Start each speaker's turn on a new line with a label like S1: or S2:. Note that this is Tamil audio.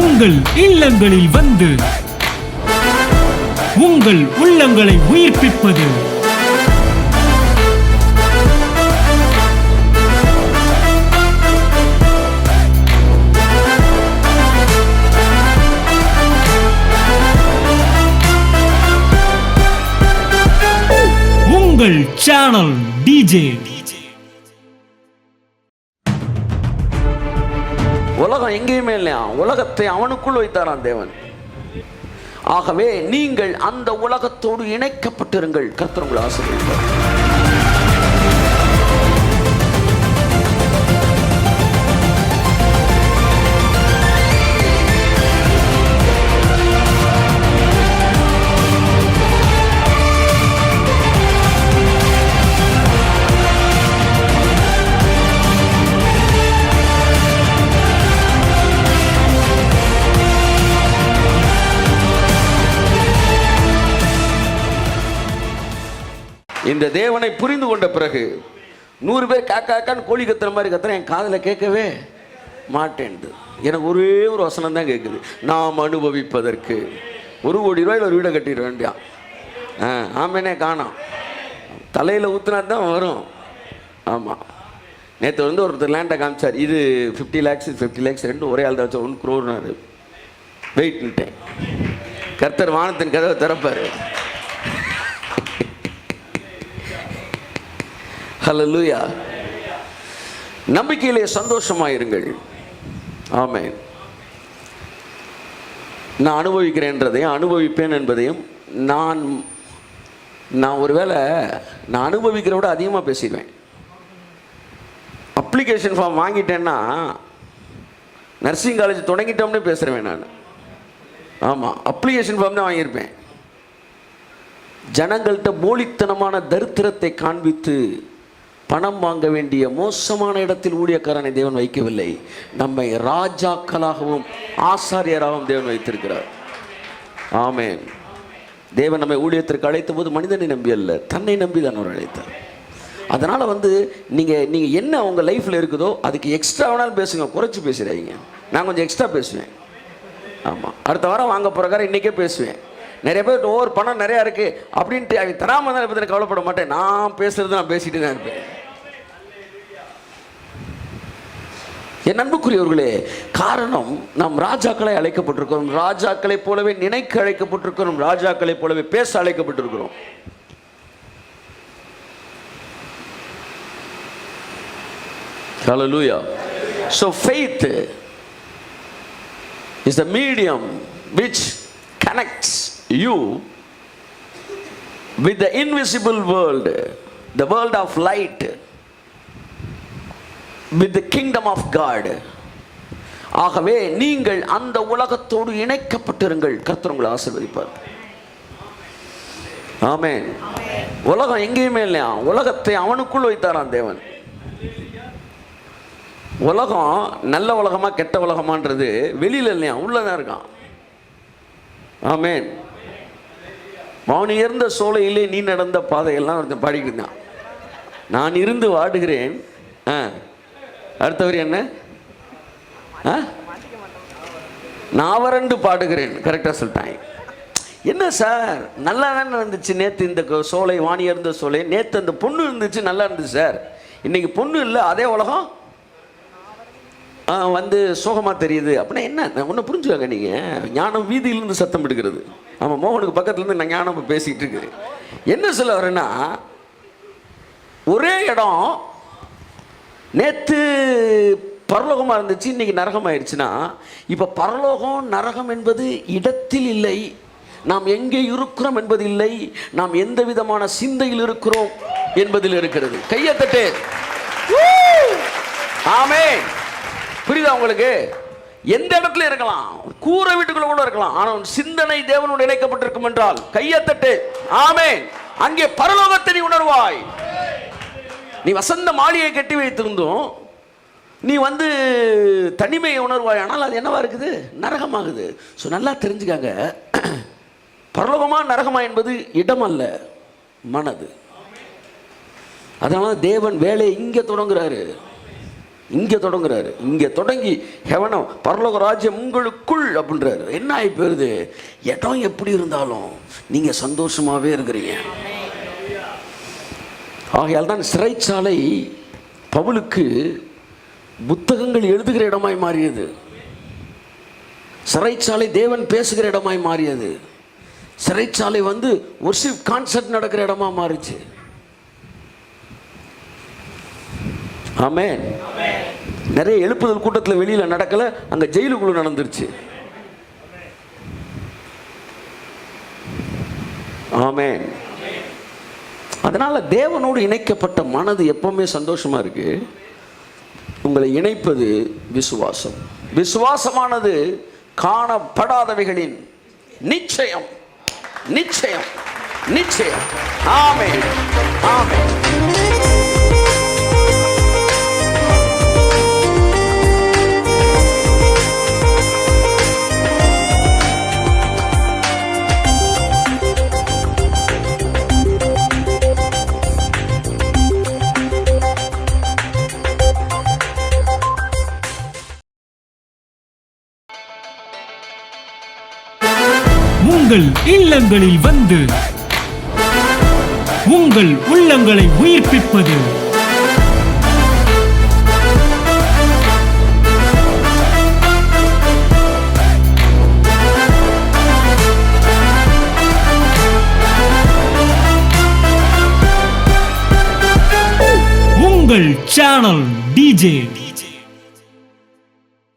S1: உங்கள் இல்லங்களில் வந்து உங்கள் உள்ளங்களை உயிர்ப்பிப்பது உங்கள் சேனல் டிஜே.
S2: உலகம் எங்கேயுமே இல்லையா, உலகத்தை அவனுக்குள் வைத்தாராம் தேவன். ஆகவே நீங்கள் அந்த உலகத்தோடு இணைக்கப்பட்டிருங்கள். கர்த்தர் உங்களை ஆசீர்வதிப்பார். இந்த தேவனை புரிந்து கொண்ட பிறகு 100 பேர் காக்காக்கான்னு கோழி கத்துற மாதிரி கத்துறேன், என் காதில் கேட்கவே மாட்டேன்து. எனக்கு ஒரே ஒரு வசனம் தான் கேட்குது, நாம் அனுபவிப்பதற்கு 1 கோடி ரூபாயில் ஒரு வீடை கட்டிட வேண்டியான். ஆமேனே காணோம், தலையில் ஊற்றுனா தான் வரும். ஆமாம், நேற்று வந்து ஒருத்தர் லேண்டை காமிச்சார், இது 50 lakhs 50 lakhs ரெண்டு ஒரே ஆள் தான் வச்சா 1 crore வெயிட்ன்ட்டேன். கர்த்தர் வானத்தின் கதவை திறப்பார். ஹல்லேலூயா. நம்பிக்கையிலே சந்தோஷமாயிருங்கள். ஆமென். நான் அனுபவிக்கிறேன்றதையும் அனுபவிப்பேன் என்பதையும் நான் ஒருவேளை நான் அனுபவிக்கிறத விட அதிகமாக பேசிடுவேன். அப்ளிகேஷன் ஃபார்ம் வாங்கிட்டேன்னா நர்சிங் காலேஜ் தொடங்கிட்டோம்னு பேசுகிறேன் நான். ஆமாம், அப்ளிகேஷன் ஃபார்ம் தான் வாங்கியிருப்பேன். ஜனங்கள்கிட்ட போலித்தனமான தரித்திரத்தை காண்பித்து பணம் வாங்க வேண்டிய மோசமான இடத்தில் ஊழியக்காரனை தேவன் வைக்கவில்லை. நம்மை ராஜாக்களாகவும் ஆசாரியராகவும் தேவன் வைத்திருக்கிறார். ஆமென். தேவன் நம்மை ஊழியத்திற்கு அழைத்த போது மனிதனை நம்பி அல்ல, தன்னை நம்பி தான் அவர் அழைத்தார். அதனால் வந்து நீங்கள் என்ன உங்கள் லைஃப்பில் இருக்குதோ அதுக்கு எக்ஸ்ட்ரா வேணாலும் பேசுங்க, குறைச்சி பேசுகிறாங்க. நான் கொஞ்சம் எக்ஸ்ட்ரா பேசுவேன். ஆமாம், அடுத்த வாரம் வாங்க போகிறக்கார இன்றைக்கே பேசுவேன். நிறைய பேர் ஒவ்வொரு பணம் நிறையா இருக்குது அப்படின்ட்டு அவங்க தராமல் தான் பற்றி கவலைப்பட மாட்டேன். நான் பேசுகிறது நான் பேசிட்டு தான் இருப்பேன். என் அன்புக்குரியவர்களே, காரணம் நாம் ராஜாக்களை அழைக்கப்பட்டிருக்கிறோம். ராஜாக்களை போலவே நினைக்க அழைக்கப்பட்டிருக்கிறோம். ராஜாக்களை போலவே பேச அழைக்கப்பட்டிருக்கிறோம். Hallelujah. So faith is the medium which connects you with the invisible world, the world of light, with the kingdom of God. ஆகவே நீங்கள் அந்த உலகத்தோடு இணைக்கப்பட்டிருங்கள். கர்த்தர் உங்களை ஆசீர்வதிப்பார். ஆமென். உலகம் எங்கேயுமே இல்லையா, உலகத்தை அவனுக்குள் வைத்தாராம் தேவன். உலகம் நல்ல உலகமா கெட்ட உலகமான்றது வெளியில் இல்லையா, உள்ளதான் இருக்கான். ஆமென். வான் உயர்ந்த சோலையிலே நீ நடந்த பாதையெல்லாம் ஒருத்தன் பாடிக்கிட்டு இருந்தான். நான் இருந்து வாடுகிறேன். அடுத்தவர் என்ன? நான் வறண்டு பாடுகிறேன். கரெக்டாக சொல்லிட்டாங்க. என்ன சார், நல்லா தானே இருந்துச்சு நேற்று இந்த சோலை, வாணி இருந்த சோலை. நேற்று அந்த பொண்ணு இருந்துச்சு, நல்லா இருந்துச்சு சார். இன்னைக்கு பொண்ணு இல்லை, அதே உலகம் வந்து சோகமாக தெரியுது அப்படின்னா என்ன? ஒன்று புரிஞ்சுக்காங்க நீங்கள். ஞானம் வீதியிலிருந்து சத்தம் எடுக்கிறது. ஆமாம், மோகனுக்கு பக்கத்துலேருந்து நான் ஞானம் பேசிக்கிட்டு இருக்குது. என்ன சொல்ல வரேன்னா, ஒரே இடம் நேற்று பரலோகமாக இருந்துச்சு, இன்றைக்கி நரகமாயிருச்சுன்னா, இப்போ பரலோகம் நரகம் என்பது இடத்தில் இல்லை, நாம் எங்கே இருக்கிறோம் என்பது இல்லை, நாம் எந்த விதமான சிந்தையில் இருக்கிறோம் என்பதில் இருக்கிறது. கையை தட்டு. ஆமென். புரியுதா உங்களுக்கு? எந்த இடத்துல இருக்கலாம், கூரை வீட்டுக்குள்ள கூட இருக்கலாம், ஆனால் சிந்தனை தேவனோடு இணைக்கப்பட்டிருக்கும் என்றால் கையை தட்டு. ஆமென். அங்கே பரலோகத்தை நீ உணர்வாய். நீ வசந்த மாளிகை கட்டி வைத்திருந்தும் நீ வந்து தனிமையை உணர்வாய். ஆனால் அது என்னவா இருக்குது? நரகமாகுது. ஸோ நல்லா தெரிஞ்சுக்காங்க, பரலோகமா நரகமா என்பது இடம் அல்ல, மனது. அதனால தேவன் வேலையை இங்கே தொடங்குறாரு. இங்கே தொடங்குறாரு. இங்கே தொடங்கி ஹெவனம் பரலோக ராஜ்யம் உங்களுக்குள் அப்படின்றாரு. என்ன ஆகி போயிருது? இடம் எப்படி இருந்தாலும் நீங்கள் சந்தோஷமாகவே இருக்கிறீங்க. ஆகையால் தான் சிறைச்சாலை பவுலுக்கு புத்தகங்கள் எழுதுகிற இடமாய் மாறியது. சிறைச்சாலை தேவன் பேசுகிற இடமாய் மாறியது. சிறைச்சாலை ஒர்ஷிப் கான்சர்ட் நடக்கிற இடமா மாறிச்சு. ஆமென். நிறைய எழுப்புதல் கூட்டத்தில் வெளியில் நடக்கலை, அங்கே ஜெயிலுக்குள்ள நடந்துருச்சு. ஆமென். அதனால தேவனோடு இணைக்கப்பட்ட மனது எப்பவுமே சந்தோஷமா இருக்கு. உங்களை இணைப்பது விசுவாசம். விசுவாசமானது காணப்படாதவைகளின் நிச்சயம். நிச்சயம், நிச்சயம். ஆமென், ஆமென்.
S1: உங்கள் இல்லங்களில் வந்து உங்கள் உள்ளங்களை உயிர்ப்பிப்பது உங்கள் சேனல் டிஜே.